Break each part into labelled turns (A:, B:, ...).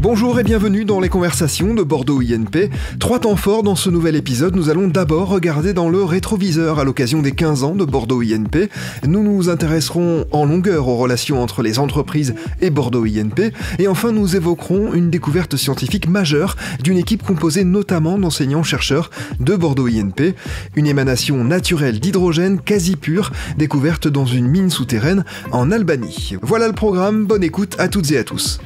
A: Bonjour et bienvenue dans les conversations de Bordeaux INP. 3 temps forts dans ce nouvel épisode. Nous allons d'abord regarder dans le rétroviseur à l'occasion des 15 ans de Bordeaux INP. Nous nous intéresserons en longueur aux relations entre les entreprises et Bordeaux INP. Et enfin, nous évoquerons une découverte scientifique majeure d'une équipe composée notamment d'enseignants-chercheurs de Bordeaux INP. Une émanation naturelle d'hydrogène quasi pure, découverte dans une mine souterraine en Albanie. Voilà le programme. Bonne écoute à toutes et à tous.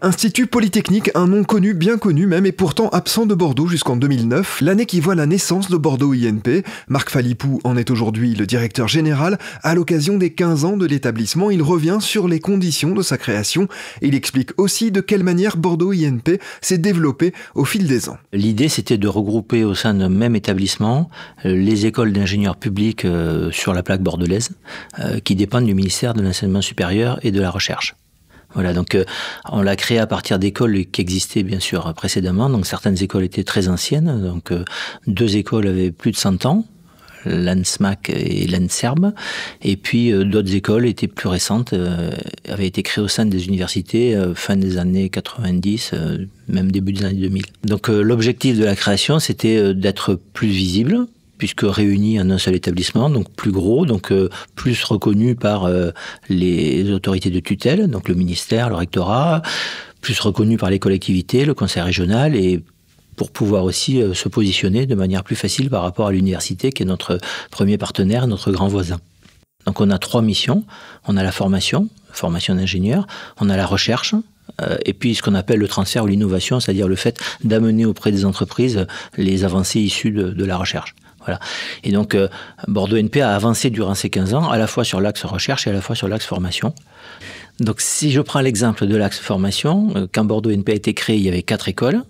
A: Institut Polytechnique, un nom connu, bien connu même, et pourtant absent de Bordeaux jusqu'en 2009, l'année qui voit la naissance de Bordeaux INP. Marc Phalippou en est aujourd'hui le directeur général. À l'occasion des 15 ans de l'établissement, il revient sur les conditions de sa création. Il explique aussi de quelle manière Bordeaux INP s'est développé au fil des ans.
B: L'idée, c'était de regrouper au sein d'un même établissement les écoles d'ingénieurs publics sur la plaque bordelaise, qui dépendent du ministère de l'Enseignement supérieur et de la Recherche. Voilà, donc on l'a créé à partir d'écoles qui existaient bien sûr précédemment. Donc certaines écoles étaient très anciennes. Donc 2 écoles avaient plus de 100 ans, l'ANSMAC et l'ANSERB. Et puis d'autres écoles étaient plus récentes, avaient été créées au sein des universités fin des années 90, même début des années 2000. Donc l'objectif de la création, c'était d'être plus visible, puisque réunis en un seul établissement, donc plus gros, donc plus reconnu par les autorités de tutelle, donc le ministère, le rectorat, plus reconnu par les collectivités, le conseil régional, et pour pouvoir aussi se positionner de manière plus facile par rapport à l'université, qui est notre premier partenaire, notre grand voisin. Donc on a 3 missions. On a la formation d'ingénieur, on a la recherche, et puis ce qu'on appelle le transfert ou l'innovation, c'est-à-dire le fait d'amener auprès des entreprises les avancées issues de la recherche. Voilà. Et donc, Bordeaux INP a avancé durant ces 15 ans, à la fois sur l'axe recherche et à la fois sur l'axe formation. Donc, si je prends l'exemple de l'axe formation, quand Bordeaux INP a été créé, il y avait 4 écoles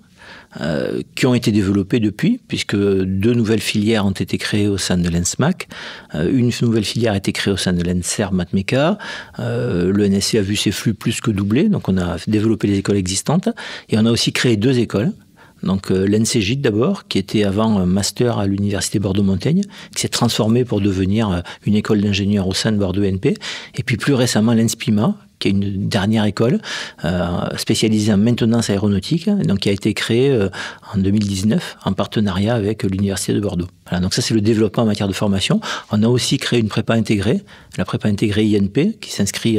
B: qui ont été développées depuis, puisque 2 nouvelles filières ont été créées au sein de l'ENSMAC. Une nouvelle filière a été créée au sein de l'ENSERB Matmeca. Le NSC a vu ses flux plus que doubler, donc on a développé les écoles existantes. Et on a aussi créé 2 écoles. Donc l'ENCGIT d'abord, qui était avant un master à l'université Bordeaux-Montaigne, qui s'est transformé pour devenir une école d'ingénieurs au sein de Bordeaux INP. Et puis plus récemment l'ENSPIMA, qui est une dernière école spécialisée en maintenance aéronautique, donc qui a été créée en 2019 en partenariat avec l'université de Bordeaux. Voilà, donc ça c'est le développement en matière de formation. On a aussi créé une prépa intégrée, la prépa intégrée INP, qui s'inscrit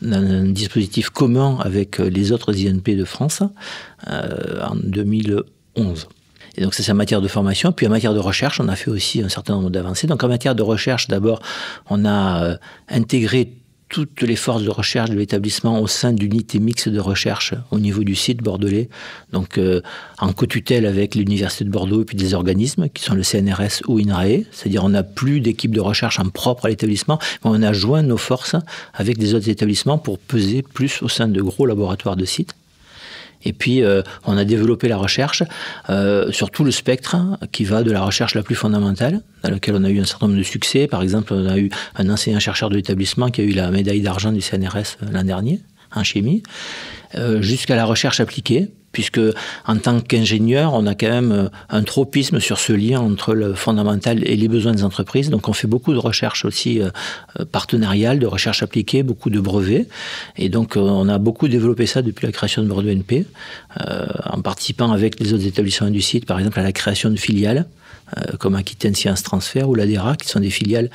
B: dans un dispositif commun avec les autres INP de France en 2011. Et donc ça c'est en matière de formation. Puis en matière de recherche, on a fait aussi un certain nombre d'avancées. Donc en matière de recherche, d'abord, on a intégré toutes les forces de recherche de l'établissement au sein d'unités mixtes de recherche au niveau du site bordelais, donc en co-tutelle avec l'Université de Bordeaux et puis des organismes qui sont le CNRS ou INRAE, c'est-à-dire on n'a plus d'équipe de recherche en propre à l'établissement, mais on a joint nos forces avec des autres établissements pour peser plus au sein de gros laboratoires de sites. Et puis, on a développé la recherche sur tout le spectre qui va de la recherche la plus fondamentale, dans laquelle on a eu un certain nombre de succès. Par exemple, on a eu un enseignant-chercheur de l'établissement qui a eu la médaille d'argent du CNRS l'an dernier, en chimie, jusqu'à la recherche appliquée, puisque en tant qu'ingénieur, on a quand même un tropisme sur ce lien entre le fondamental et les besoins des entreprises. Donc on fait beaucoup de recherche aussi partenariale, de recherche appliquée, beaucoup de brevets. Et donc on a beaucoup développé ça depuis la création de Bordeaux INP, en participant avec les autres établissements du site, par exemple à la création de filiales, comme Aquitaine Sciences Transfert ou l'ADERA, qui sont des filiales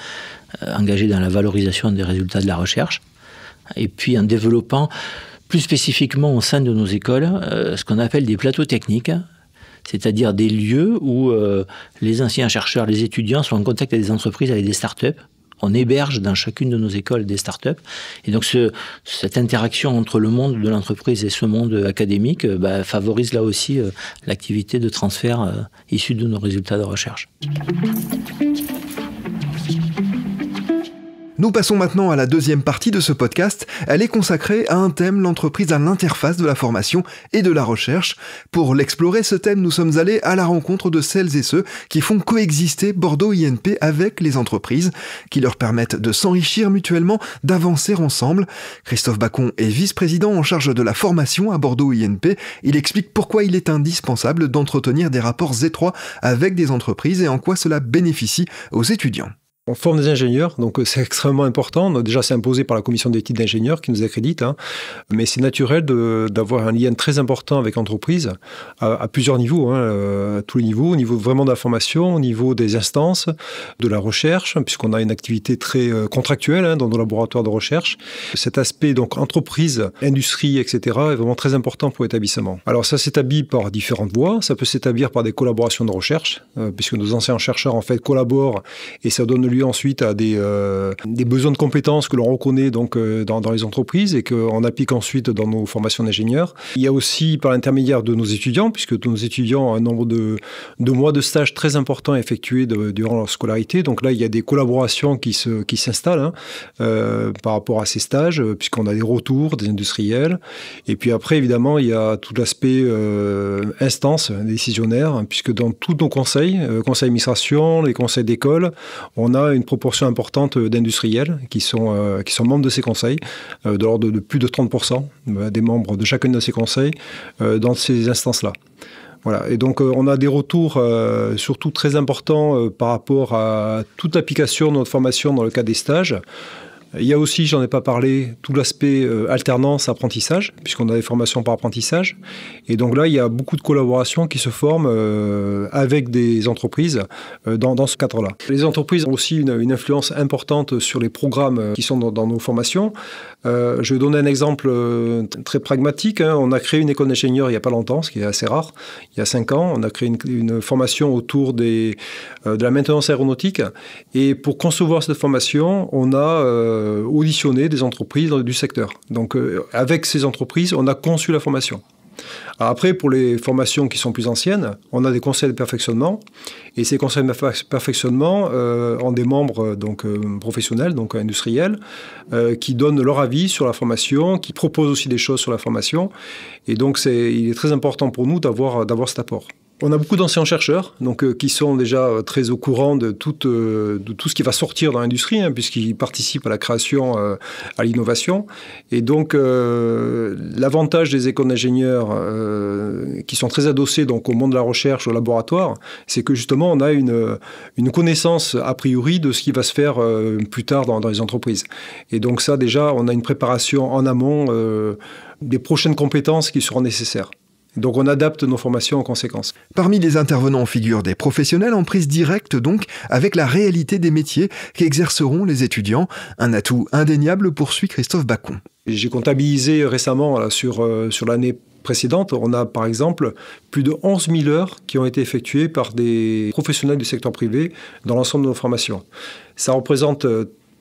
B: engagées dans la valorisation des résultats de la recherche. Et puis en développant plus spécifiquement au sein de nos écoles, ce qu'on appelle des plateaux techniques, c'est-à-dire des lieux où les anciens chercheurs, les étudiants sont en contact avec des entreprises, avec des startups. On héberge dans chacune de nos écoles des startups. Et donc cette interaction entre le monde de l'entreprise et ce monde académique favorise là aussi l'activité de transfert issue de nos résultats de recherche.
A: Nous passons maintenant à la deuxième partie de ce podcast. Elle est consacrée à un thème, l'entreprise à l'interface de la formation et de la recherche. Pour l'explorer, ce thème, nous sommes allés à la rencontre de celles et ceux qui font coexister Bordeaux INP avec les entreprises, qui leur permettent de s'enrichir mutuellement, d'avancer ensemble. Christophe Bacon est vice-président en charge de la formation à Bordeaux INP. Il explique pourquoi il est indispensable d'entretenir des rapports étroits avec des entreprises et en quoi cela bénéficie aux étudiants.
C: On forme des ingénieurs, donc c'est extrêmement important. Déjà, c'est imposé par la commission d'éthique d'ingénieurs qui nous accrédite, mais c'est naturel d'avoir un lien très important avec l'entreprise à plusieurs niveaux, à tous les niveaux, au niveau vraiment de la formation, au niveau des instances, de la recherche, puisqu'on a une activité très contractuelle dans nos laboratoires de recherche. Cet aspect, donc entreprise, industrie, etc., est vraiment très important pour l'établissement. Alors ça s'établit par différentes voies. Ça peut s'établir par des collaborations de recherche, puisque nos anciens chercheurs en fait collaborent et ça donne lieu ensuite à des besoins de compétences que l'on reconnaît donc dans les entreprises et qu'on applique ensuite dans nos formations d'ingénieurs. Il y a aussi par l'intermédiaire de nos étudiants, puisque nos étudiants ont un nombre de mois de stage très important effectués durant leur scolarité. Donc là, il y a des collaborations qui s'installent par rapport à ces stages, puisqu'on a des retours des industriels. Et puis après, évidemment, il y a tout l'aspect instance décisionnaire, puisque dans tous nos conseils d'administration, les conseils d'école, on a une proportion importante d'industriels qui sont membres de ces conseils, de l'ordre de plus de 30% des membres de chacun de ces conseils dans ces instances-là. Voilà. Et donc, on a des retours surtout très importants par rapport à toute l'application de notre formation dans le cadre des stages. Il y a aussi, j'en ai pas parlé, tout l'aspect alternance, apprentissage, puisqu'on a des formations par apprentissage. Et donc là, il y a beaucoup de collaborations qui se forment avec des entreprises dans ce cadre-là. Les entreprises ont aussi une influence importante sur les programmes qui sont dans nos formations. Je vais donner un exemple très pragmatique. On a créé une école d'ingénieurs il n'y a pas longtemps, ce qui est assez rare. Il y a 5 ans, on a créé une formation autour de la maintenance aéronautique. Et pour concevoir cette formation, on a auditionner des entreprises du secteur. Donc, avec ces entreprises, on a conçu la formation. Alors après, pour les formations qui sont plus anciennes, on a des conseils de perfectionnement. Et ces conseils de perfectionnement ont des membres professionnels, donc industriels, qui donnent leur avis sur la formation, qui proposent aussi des choses sur la formation. Et donc, il est très important pour nous d'avoir cet apport. On a beaucoup d'anciens chercheurs qui sont déjà très au courant de tout ce qui va sortir dans l'industrie, puisqu'ils participent à la création, à l'innovation. Et donc, l'avantage des écoles d'ingénieurs qui sont très adossées donc, au monde de la recherche, au laboratoire, c'est que justement, on a une connaissance a priori de ce qui va se faire plus tard dans les entreprises. Et donc ça, déjà, on a une préparation en amont des prochaines compétences qui seront nécessaires. Donc on adapte nos formations en conséquence.
A: Parmi les intervenants figurent des professionnels en prise directe donc avec la réalité des métiers qu'exerceront les étudiants. Un atout indéniable poursuit Christophe Bacon.
C: J'ai comptabilisé récemment sur l'année précédente, on a par exemple plus de 11 000 heures qui ont été effectuées par des professionnels du secteur privé dans l'ensemble de nos formations. Ça représente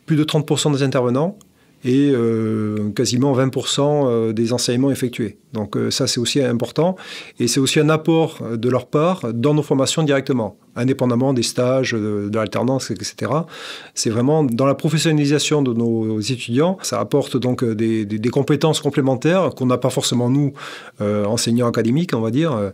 C: plus de 30% des intervenants et quasiment 20% des enseignements effectués. Donc ça, c'est aussi important. Et c'est aussi un apport de leur part dans nos formations directement, indépendamment des stages, de l'alternance, etc. C'est vraiment dans la professionnalisation de nos étudiants. Ça apporte donc des compétences complémentaires qu'on n'a pas forcément nous, enseignants académiques, on va dire.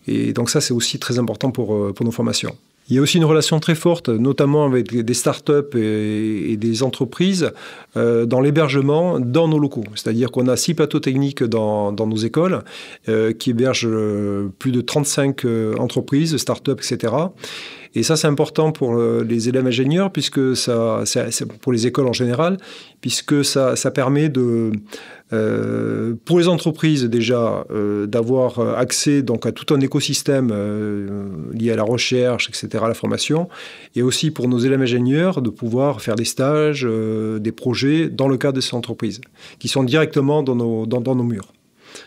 C: Et donc ça, c'est aussi très important pour nos formations. Il y a aussi une relation très forte, notamment avec des startups et des entreprises, dans l'hébergement dans nos locaux. C'est-à-dire qu'on a 6 plateaux techniques dans nos écoles qui hébergent plus de 35 entreprises, startups, etc. Et ça, c'est important pour les élèves ingénieurs, puisque c'est pour les écoles en général, puisque ça permet pour les entreprises déjà d'avoir accès donc, à tout un écosystème lié à la recherche, etc., à la formation, et aussi pour nos élèves ingénieurs de pouvoir faire des stages, des projets dans le cadre de ces entreprises, qui sont directement dans nos murs.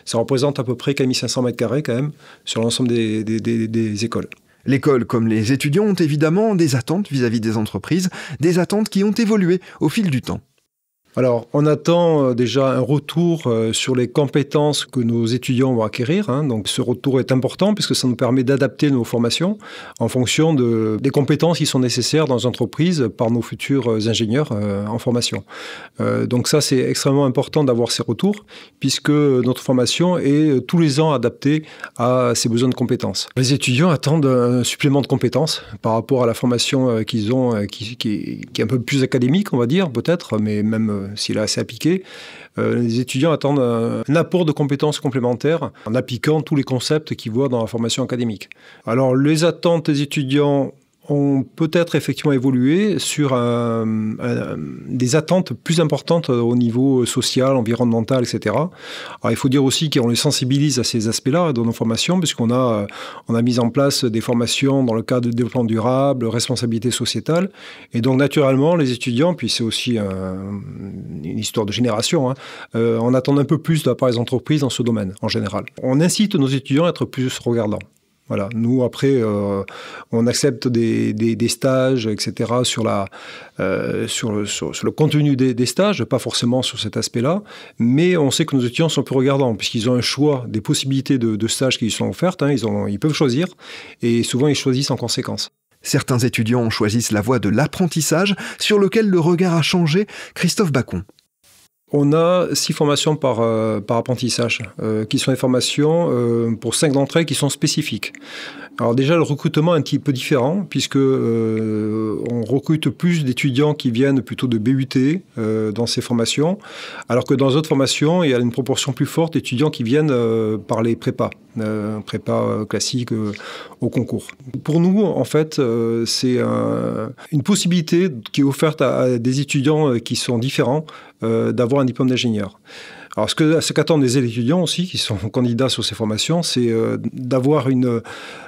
C: Ça représente à peu près 4500 m² quand même sur l'ensemble des écoles.
A: L'école, comme les étudiants, ont évidemment des attentes vis-à-vis des entreprises, des attentes qui ont évolué au fil du temps.
C: Alors, on attend déjà un retour sur les compétences que nos étudiants vont acquérir. Donc, ce retour est important puisque ça nous permet d'adapter nos formations en fonction des compétences qui sont nécessaires dans les entreprises par nos futurs ingénieurs en formation. Donc ça, c'est extrêmement important d'avoir ces retours puisque notre formation est tous les ans adaptée à ces besoins de compétences. Les étudiants attendent un supplément de compétences par rapport à la formation qu'ils ont, qui est un peu plus académique, on va dire, peut-être, mais même s'il est assez appliqué, les étudiants attendent un apport de compétences complémentaires en appliquant tous les concepts qu'ils voient dans la formation académique. Alors, les attentes des étudiants ont peut-être effectivement évolué sur des attentes plus importantes au niveau social, environnemental, etc. Alors, il faut dire aussi qu'on les sensibilise à ces aspects-là dans nos formations, puisqu'on a mis en place des formations dans le cadre de développement durable, responsabilité sociétale. Et donc, naturellement, les étudiants, puis c'est aussi une histoire de génération, on attend un peu plus de la part des entreprises dans ce domaine, en général. On incite nos étudiants à être plus regardants. Voilà. Nous, après, on accepte des stages, etc., sur le contenu des stages, pas forcément sur cet aspect-là, mais on sait que nos étudiants sont plus regardants, puisqu'ils ont un choix des possibilités de stages qui sont offertes, ils peuvent choisir, et souvent ils choisissent en conséquence.
A: Certains étudiants choisissent la voie de l'apprentissage, sur lequel le regard a changé. Christophe Bacon.
C: On a 6 formations par apprentissage, qui sont des formations, pour 5 d'entre elles, qui sont spécifiques. Alors déjà, le recrutement est un petit peu différent, puisque on recrute plus d'étudiants qui viennent plutôt de BUT dans ces formations, alors que dans d'autres formations, il y a une proportion plus forte d'étudiants qui viennent par les prépas classiques au concours. Pour nous, en fait, c'est une possibilité qui est offerte à des étudiants qui sont différents d'avoir un diplôme d'ingénieur. Alors, ce qu'attendent les étudiants aussi, qui sont candidats sur ces formations, c'est d'avoir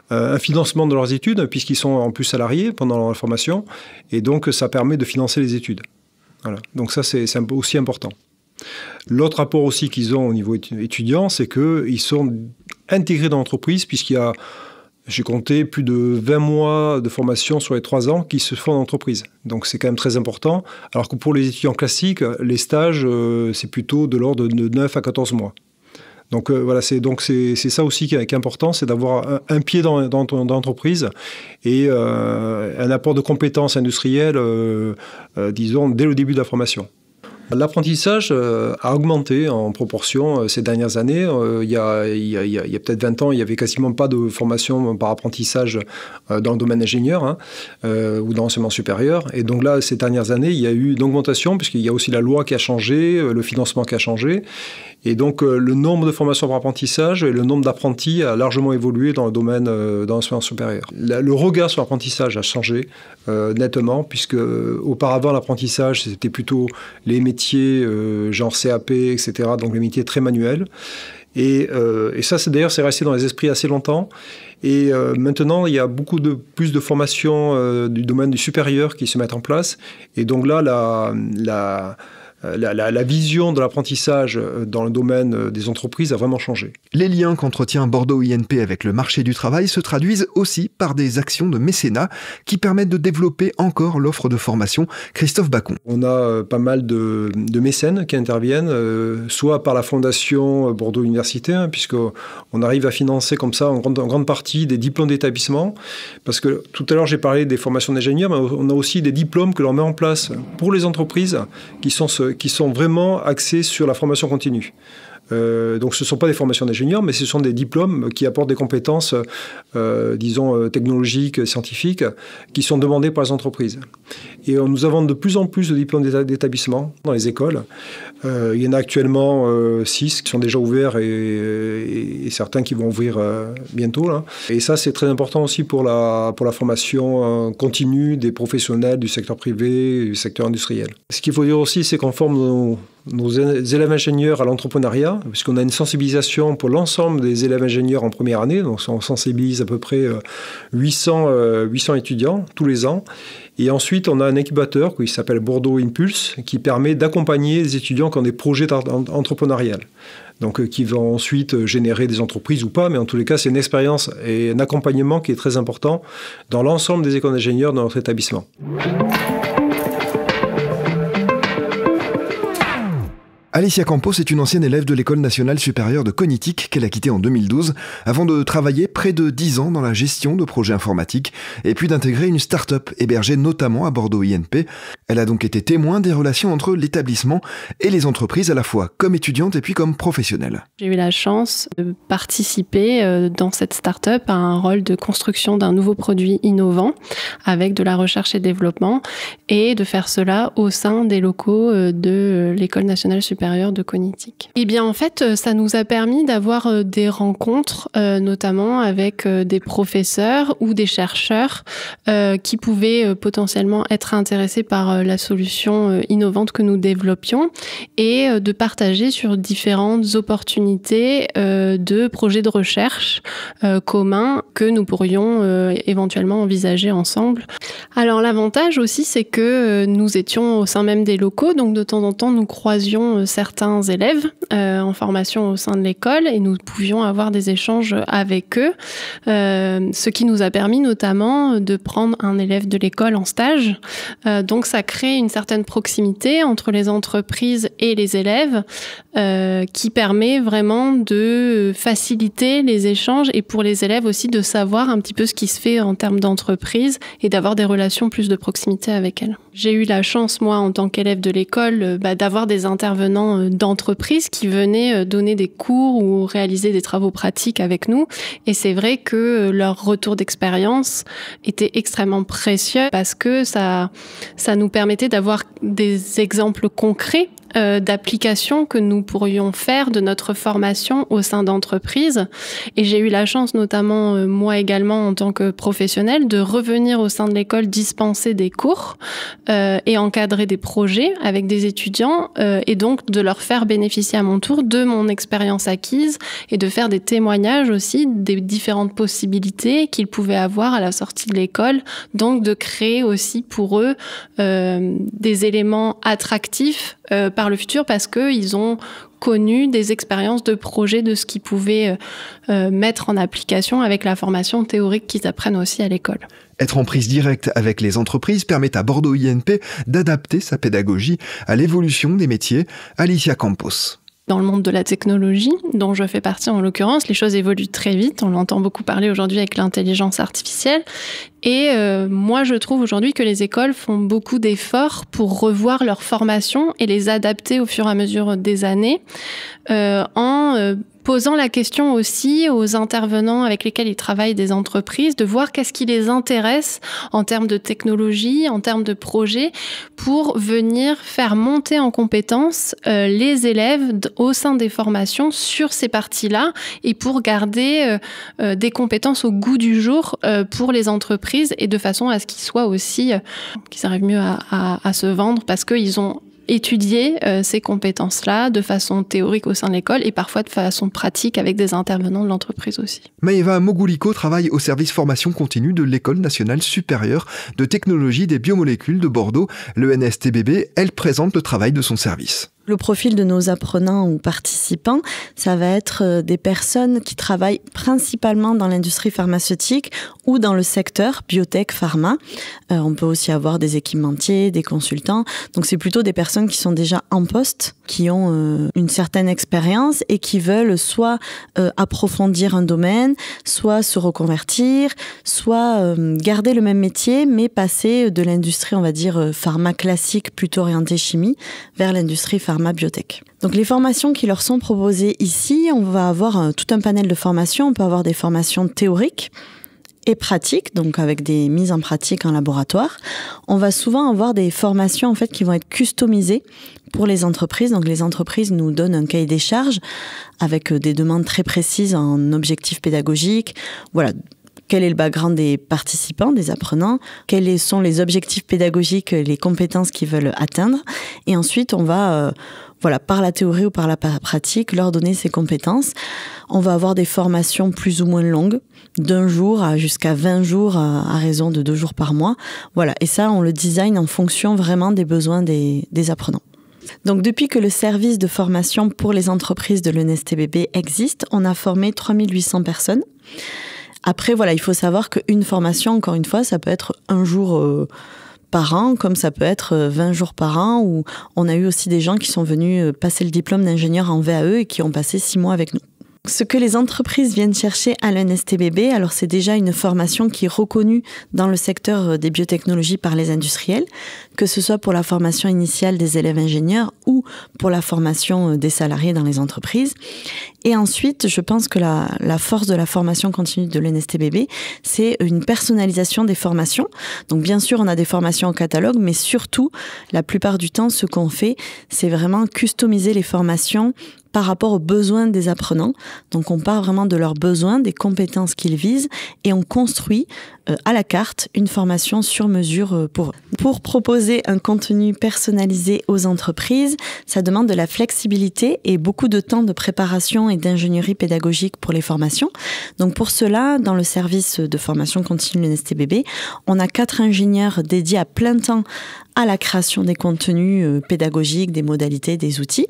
C: un financement de leurs études, puisqu'ils sont en plus salariés pendant leur formation, et donc ça permet de financer les études. Voilà. Donc ça, c'est aussi important. L'autre apport aussi qu'ils ont au niveau étudiant, c'est qu'ils sont intégrés dans l'entreprise, puisqu'il y a, j'ai compté, plus de 20 mois de formation sur les 3 ans qui se font en entreprise. Donc c'est quand même très important. Alors que pour les étudiants classiques, les stages, c'est plutôt de l'ordre de 9 à 14 mois. Donc voilà, c'est ça aussi qui est important, c'est d'avoir un pied dans l'entreprise et un apport de compétences industrielles, disons, dès le début de la formation. L'apprentissage a augmenté en proportion ces dernières années. Il y a peut-être 20 ans, il n'y avait quasiment pas de formation par apprentissage dans le domaine ingénieur ou dans l'enseignement supérieur. Et donc là, ces dernières années, il y a eu une augmentation puisqu'il y a aussi la loi qui a changé, le financement qui a changé. Et donc, le nombre de formations par apprentissage et le nombre d'apprentis a largement évolué dans le domaine de l'enseignement supérieur. Le regard sur l'apprentissage a changé nettement, puisque auparavant, l'apprentissage, c'était plutôt les métiers genre CAP, etc., donc les métiers très manuels. Et ça, d'ailleurs, c'est resté dans les esprits assez longtemps. Et maintenant, il y a plus de formations du domaine du supérieur qui se mettent en place. Et donc là, la vision de l'apprentissage dans le domaine des entreprises a vraiment changé.
A: Les liens qu'entretient Bordeaux INP avec le marché du travail se traduisent aussi par des actions de mécénat qui permettent de développer encore l'offre de formation. Christophe Bacon.
C: On a pas mal de mécènes qui interviennent, soit par la Fondation Bordeaux Université, puisqu'on arrive à financer comme ça en grande partie des diplômes d'établissement, parce que tout à l'heure j'ai parlé des formations d'ingénieurs, mais on a aussi des diplômes que l'on met en place pour les entreprises qui sont vraiment axés sur la formation continue. Donc ce ne sont pas des formations d'ingénieurs, mais ce sont des diplômes qui apportent des compétences, disons, technologiques, scientifiques, qui sont demandées par les entreprises. Et nous avons de plus en plus de diplômes d'établissement dans les écoles. Il y en a actuellement 6 qui sont déjà ouverts et certains qui vont ouvrir bientôt. Là. Et ça, c'est très important aussi pour la formation continue des professionnels du secteur privé, du secteur industriel. Ce qu'il faut dire aussi, c'est qu'on forme nos élèves ingénieurs à l'entrepreneuriat, puisqu'on a une sensibilisation pour l'ensemble des élèves ingénieurs en première année. Donc on sensibilise à peu près 800 étudiants tous les ans. Et ensuite, on a un incubateur qui s'appelle Bordeaux Impulse, qui permet d'accompagner les étudiants qui ont des projets entrepreneuriaux. Donc, qui vont ensuite générer des entreprises ou pas, mais en tous les cas, c'est une expérience et un accompagnement qui est très important dans l'ensemble des écoles d'ingénieurs dans notre établissement.
A: Alicia Campos est une ancienne élève de l'École nationale supérieure de cognitique qu'elle a quittée en 2012 avant de travailler près de 10 ans dans la gestion de projets informatiques et puis d'intégrer une start-up hébergée notamment à Bordeaux INP. Elle a donc été témoin des relations entre l'établissement et les entreprises à la fois comme étudiante et puis comme professionnelle.
D: J'ai eu la chance de participer dans cette start-up à un rôle de construction d'un nouveau produit innovant avec de la recherche et développement et de faire cela au sein des locaux de l'École nationale supérieure de cognitique. Eh bien, en fait, ça nous a permis d'avoir des rencontres, notamment avec des professeurs ou des chercheurs qui pouvaient potentiellement être intéressés par la solution innovante que nous développions et de partager sur différentes opportunités de projets de recherche communs que nous pourrions éventuellement envisager ensemble. Alors, l'avantage aussi, c'est que nous étions au sein même des locaux, donc de temps en temps, nous croisions certains élèves en formation au sein de l'école et nous pouvions avoir des échanges avec eux, ce qui nous a permis notamment de prendre un élève de l'école en stage. Donc ça crée une certaine proximité entre les entreprises et les élèves qui permet vraiment de faciliter les échanges et pour les élèves aussi de savoir un petit peu ce qui se fait en termes d'entreprise et d'avoir des relations plus de proximité avec elles. J'ai eu la chance, moi, en tant qu'élève de l'école, d'avoir des intervenants d'entreprises qui venaient donner des cours ou réaliser des travaux pratiques avec nous. Et c'est vrai que leur retour d'expérience était extrêmement précieux parce que ça nous permettait d'avoir des exemples concrets d'applications que nous pourrions faire de notre formation au sein d'entreprises. Et j'ai eu la chance, notamment moi également en tant que professionnelle, de revenir au sein de l'école dispenser des cours et encadrer des projets avec des étudiants et donc de leur faire bénéficier à mon tour de mon expérience acquise et de faire des témoignages aussi des différentes possibilités qu'ils pouvaient avoir à la sortie de l'école. Donc de créer aussi pour eux des éléments attractifs par le futur parce qu'ils ont connu des expériences de projet de ce qu'ils pouvaient mettre en application avec la formation théorique qu'ils apprennent aussi à l'école.
A: Être en prise directe avec les entreprises permet à Bordeaux INP d'adapter sa pédagogie à l'évolution des métiers. Alicia Campos.
D: Dans le monde de la technologie, dont je fais partie en l'occurrence, les choses évoluent très vite. On l'entend beaucoup parler aujourd'hui avec l'intelligence artificielle. Et moi, je trouve aujourd'hui que les écoles font beaucoup d'efforts pour revoir leur formation et les adapter au fur et à mesure des années en posant la question aussi aux intervenants avec lesquels ils travaillent des entreprises, de voir qu'est-ce qui les intéresse en termes de technologie, en termes de projet, pour venir faire monter en compétences les élèves au sein des formations sur ces parties-là et pour garder des compétences au goût du jour pour les entreprises et de façon à ce qu'ils soient aussi, qu'ils arrivent mieux à se vendre parce qu'ils ont étudier ces compétences-là de façon théorique au sein de l'école et parfois de façon pratique avec des intervenants de l'entreprise aussi.
A: Maëva Mogouliko travaille au service formation continue de l'École nationale supérieure de technologie des biomolécules de Bordeaux, le NSTBB. Elle présente le travail de son service.
E: Le profil de nos apprenants ou participants, ça va être des personnes qui travaillent principalement dans l'industrie pharmaceutique ou dans le secteur biotech, pharma. On peut aussi avoir des équipementiers, des consultants. Donc c'est plutôt des personnes qui sont déjà en poste, qui ont une certaine expérience et qui veulent soit approfondir un domaine, soit se reconvertir, soit garder le même métier mais passer de l'industrie, on va dire, pharma classique, plutôt orientée chimie, vers l'industrie pharma-biotech. Donc les formations qui leur sont proposées ici, on va avoir tout un panel de formations. On peut avoir des formations théoriques et pratiques, donc avec des mises en pratique en laboratoire. On va souvent avoir des formations en fait qui vont être customisées pour les entreprises. Donc les entreprises nous donnent un cahier des charges avec des demandes très précises en objectifs pédagogiques. Voilà. Quel est le background des participants, des apprenants, quels sont les objectifs pédagogiques, les compétences qu'ils veulent atteindre. Et ensuite, on va, par la théorie ou par la pratique, leur donner ces compétences. On va avoir des formations plus ou moins longues, d'1 jour jusqu'à 20 jours à raison de 2 jours par mois. Voilà. Et ça, on le design en fonction vraiment des besoins des apprenants. Donc depuis que le service de formation pour les entreprises de l'ENSTBB existe, on a formé 3800 personnes. Après, il faut savoir qu'une formation, encore une fois, ça peut être 1 jour par an, comme ça peut être 20 jours par an, où on a eu aussi des gens qui sont venus passer le diplôme d'ingénieur en VAE et qui ont passé 6 mois avec nous. Ce que les entreprises viennent chercher à l'ENSTBB, alors c'est déjà une formation qui est reconnue dans le secteur des biotechnologies par les industriels, que ce soit pour la formation initiale des élèves ingénieurs ou pour la formation des salariés dans les entreprises. Et ensuite, je pense que la force de la formation continue de l'ENSTBB, c'est une personnalisation des formations. Donc bien sûr, on a des formations en catalogue, mais surtout, la plupart du temps, ce qu'on fait, c'est vraiment customiser les formations par rapport aux besoins des apprenants. Donc on part vraiment de leurs besoins, des compétences qu'ils visent, et on construit à la carte une formation sur mesure pour eux. Pour proposer un contenu personnalisé aux entreprises, ça demande de la flexibilité et beaucoup de temps de préparation et d'ingénierie pédagogique pour les formations. Donc pour cela, dans le service de formation continue de l'ENSTBB, on a 4 ingénieurs dédiés à plein temps à la création des contenus pédagogiques, des modalités, des outils.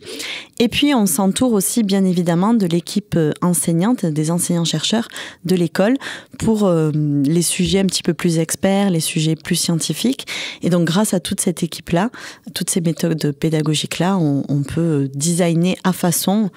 E: Et puis, on s'entoure aussi, bien évidemment, de l'équipe enseignante, des enseignants-chercheurs de l'école pour les sujets un petit peu plus experts, les sujets plus scientifiques. Et donc, grâce à toute cette équipe-là, toutes ces méthodes pédagogiques-là, on peut designer à façon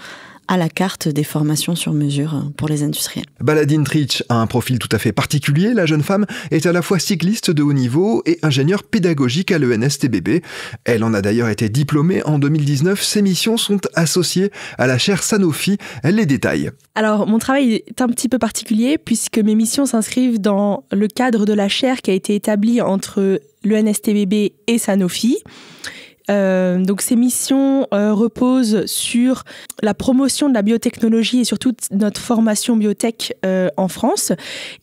E: à la carte des formations sur mesure pour les industriels.
A: Baladine Tritsch a un profil tout à fait particulier. La jeune femme est à la fois cycliste de haut niveau et ingénieure pédagogique à l'ENSTBB. Elle en a d'ailleurs été diplômée en 2019. Ses missions sont associées à la chaire Sanofi. Elle les détaille.
F: Alors, mon travail est un petit peu particulier puisque mes missions s'inscrivent dans le cadre de la chaire qui a été établie entre l'ENSTBB et Sanofi. Donc ces missions reposent sur la promotion de la biotechnologie et surtout notre formation biotech en France.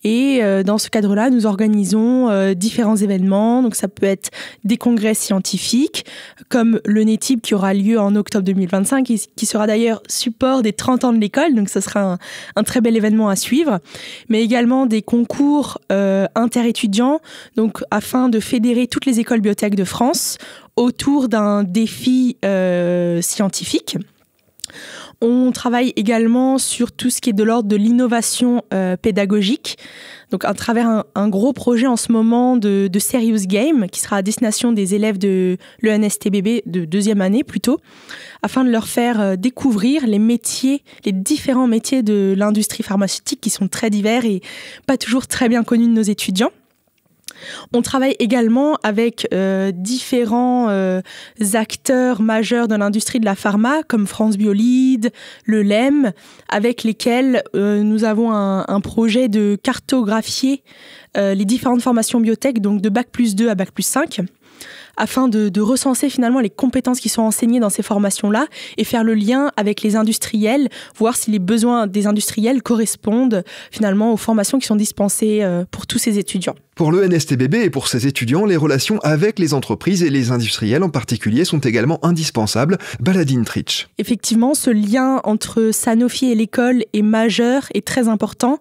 F: Et dans ce cadre-là, nous organisons différents événements. Donc ça peut être des congrès scientifiques, comme le NETIB qui aura lieu en octobre 2025, qui sera d'ailleurs support des 30 ans de l'école. Donc ce sera un très bel événement à suivre. Mais également des concours interétudiants, donc afin de fédérer toutes les écoles biotech de France autour d'un défi scientifique. On travaille également sur tout ce qui est de l'ordre de l'innovation pédagogique, donc à travers un gros projet en ce moment de Serious Game qui sera à destination des élèves de l'ENSTBB de 2e année plutôt, afin de leur faire découvrir les différents métiers de l'industrie pharmaceutique qui sont très divers et pas toujours très bien connus de nos étudiants. On travaille également avec différents acteurs majeurs de l'industrie de la pharma, comme France Biolide, le LEM, avec lesquels nous avons un projet de cartographier les différentes formations biotech, donc de Bac+2 à Bac+5, afin de recenser finalement les compétences qui sont enseignées dans ces formations-là et faire le lien avec les industriels, voir si les besoins des industriels correspondent finalement aux formations qui sont dispensées pour tous ces étudiants.
A: Pour l'ENSTBB et pour ses étudiants, les relations avec les entreprises et les industriels en particulier sont également indispensables. Baladine Tritsch.
F: Effectivement, ce lien entre Sanofi et l'école est majeur et très important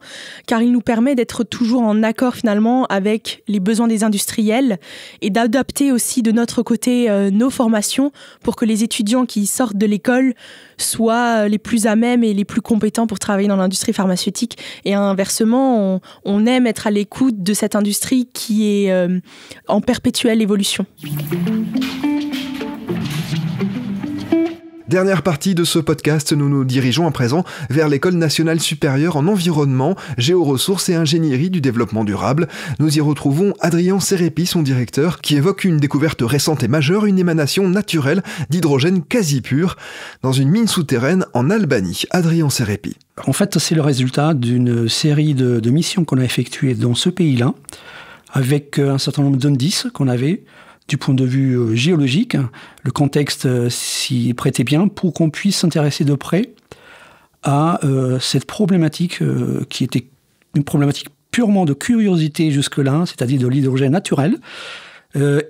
F: car il nous permet d'être toujours en accord finalement avec les besoins des industriels et d'adapter aussi de notre côté nos formations pour que les étudiants qui sortent de l'école soient les plus à même et les plus compétents pour travailler dans l'industrie pharmaceutique. Et inversement, on aime être à l'écoute de cette industrie qui est en perpétuelle évolution.
A: Dernière partie de ce podcast, nous nous dirigeons à présent vers l'École nationale supérieure en environnement, géoressources et ingénierie du développement durable. Nous y retrouvons Adrien Sérépi, son directeur, qui évoque une découverte récente et majeure, une émanation naturelle d'hydrogène quasi pur dans une mine souterraine en Albanie. Adrien Sérépi.
G: En fait, c'est le résultat d'une série de missions qu'on a effectuées dans ce pays-là, avec un certain nombre d'indices qu'on avait du point de vue géologique. Le contexte s'y prêtait bien pour qu'on puisse s'intéresser de près à cette problématique qui était une problématique purement de curiosité jusque-là, c'est-à-dire de l'hydrogène naturel,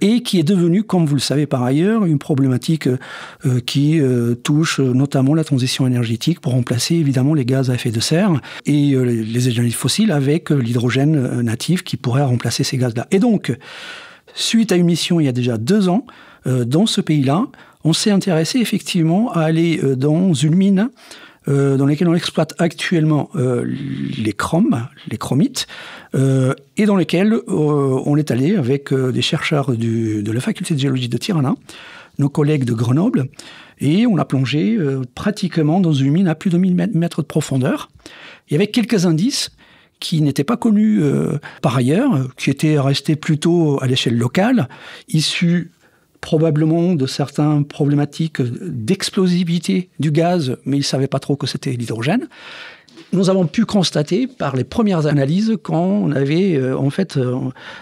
G: et qui est devenue, comme vous le savez par ailleurs, une problématique qui touche notamment la transition énergétique pour remplacer évidemment les gaz à effet de serre et les énergies fossiles avec l'hydrogène natif qui pourrait remplacer ces gaz-là. Et donc, suite à une mission il y a déjà 2 ans, dans ce pays-là, on s'est intéressé effectivement à aller dans une mine dans lesquels on exploite actuellement les chromites, et dans lesquels on est allé avec des chercheurs de la faculté de géologie de Tirana, nos collègues de Grenoble, et on a plongé pratiquement dans une mine à plus de 1000 mètres de profondeur, et avec quelques indices qui n'étaient pas connus par ailleurs, qui étaient restés plutôt à l'échelle locale, issus probablement de certaines problématiques d'explosivité du gaz, mais ils ne savaient pas trop que c'était l'hydrogène. Nous avons pu constater par les premières analyses qu'on avait en fait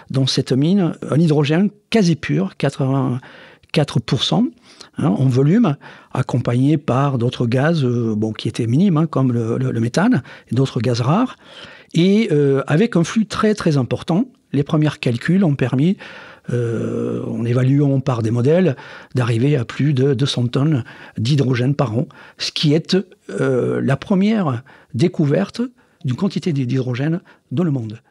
G: dans cette mine un hydrogène quasi pur, 84%, en volume, accompagné par d'autres gaz qui étaient minimes, comme le méthane, et d'autres gaz rares. Et avec un flux très très important, les premiers calculs ont permis, en évaluant par des modèles, d'arriver à plus de 200 tonnes d'hydrogène par an, ce qui est la première découverte d'une quantité d'hydrogène dans le monde.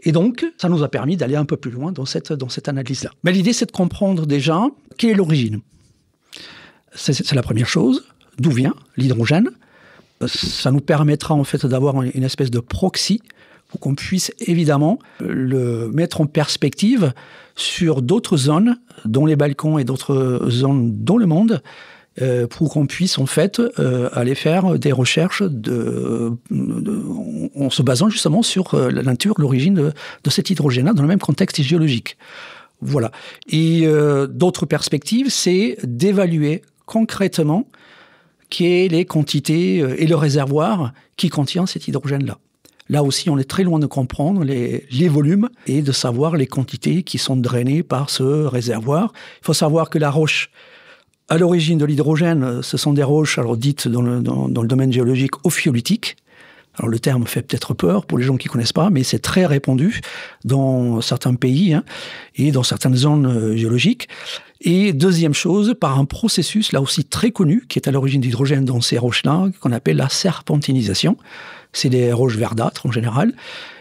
G: Et donc, ça nous a permis d'aller un peu plus loin dans cette analyse-là. Mais l'idée, c'est de comprendre déjà quelle est l'origine. C'est la première chose. D'où vient l'hydrogène ? Ça nous permettra en fait d'avoir une espèce de proxy pour qu'on puisse évidemment le mettre en perspective sur d'autres zones, dont les Balkans et d'autres zones dans le monde, pour qu'on puisse en fait aller faire des recherches en se basant justement sur la nature, l'origine de cet hydrogène-là dans le même contexte géologique. Voilà. Et d'autres perspectives, c'est d'évaluer concrètement quelles sont les quantités et le réservoir qui contient cet hydrogène-là. Là aussi, on est très loin de comprendre les volumes et de savoir les quantités qui sont drainées par ce réservoir. Il faut savoir que la roche, à l'origine de l'hydrogène, ce sont des roches alors dites dans le domaine géologique ophiolitiques. Alors le terme fait peut-être peur pour les gens qui ne connaissent pas, mais c'est très répandu dans certains pays et dans certaines zones géologiques. Et deuxième chose, par un processus là aussi très connu, qui est à l'origine de l'hydrogène dans ces roches-là, qu'on appelle la serpentinisation. C'est des roches verdâtres en général,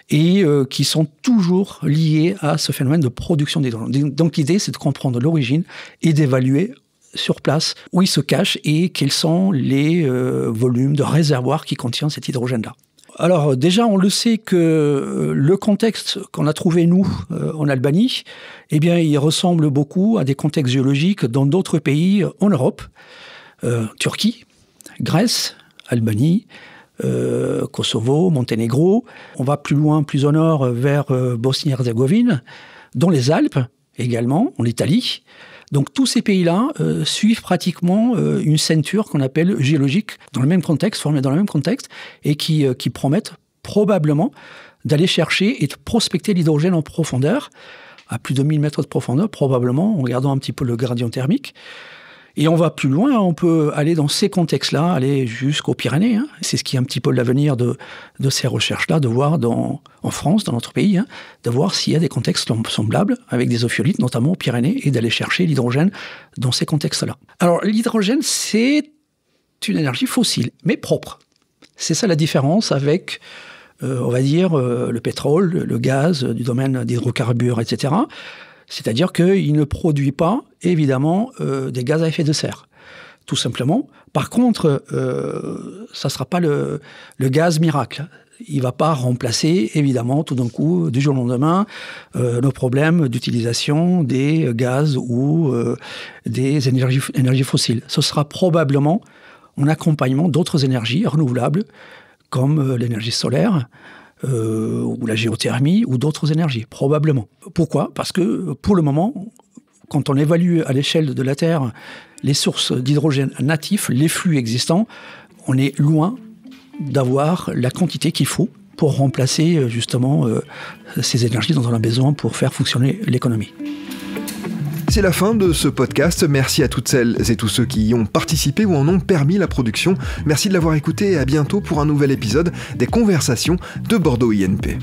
G: et qui sont toujours liées à ce phénomène de production d'hydrogène. Donc l'idée, c'est de comprendre l'origine et d'évaluer sur place où il se cache et quels sont les volumes de réservoirs qui contiennent cet hydrogène-là. Alors déjà, on le sait que le contexte qu'on a trouvé, nous, en Albanie, eh bien, il ressemble beaucoup à des contextes géologiques dans d'autres pays en Europe. Turquie, Grèce, Albanie, Kosovo, Monténégro. On va plus loin, plus au nord, vers Bosnie-Herzégovine, dans les Alpes également, en Italie. Donc tous ces pays-là suivent pratiquement une ceinture qu'on appelle géologique, dans le même contexte, formée dans le même contexte, et qui promettent probablement d'aller chercher et de prospecter l'hydrogène en profondeur, à plus de 1000 mètres de profondeur, probablement, en regardant un petit peu le gradient thermique. Et on va plus loin, on peut aller dans ces contextes-là, aller jusqu'aux Pyrénées. C'est ce qui est un petit peu l'avenir de ces recherches-là, de voir en France, dans notre pays, de voir s'il y a des contextes semblables, avec des ophiolites, notamment aux Pyrénées, et d'aller chercher l'hydrogène dans ces contextes-là. Alors l'hydrogène, c'est une énergie fossile, mais propre. C'est ça la différence avec, on va dire, le pétrole, le gaz, du domaine d'hydrocarbures, etc., c'est-à-dire qu'il ne produit pas, évidemment, des gaz à effet de serre, tout simplement. Par contre, ça ne sera pas le gaz miracle. Il ne va pas remplacer, évidemment, tout d'un coup, du jour au lendemain, nos problèmes d'utilisation des gaz ou des énergies fossiles. Ce sera probablement en accompagnement d'autres énergies renouvelables, comme l'énergie solaire, ou la géothermie, ou d'autres énergies, probablement. Pourquoi ? Parce que, pour le moment, quand on évalue à l'échelle de la Terre les sources d'hydrogène natifs, les flux existants, on est loin d'avoir la quantité qu'il faut pour remplacer, justement, ces énergies dont on a besoin pour faire fonctionner l'économie.
A: C'est la fin de ce podcast. Merci à toutes celles et tous ceux qui y ont participé ou en ont permis la production. Merci de l'avoir écouté et à bientôt pour un nouvel épisode des Conversations de Bordeaux INP.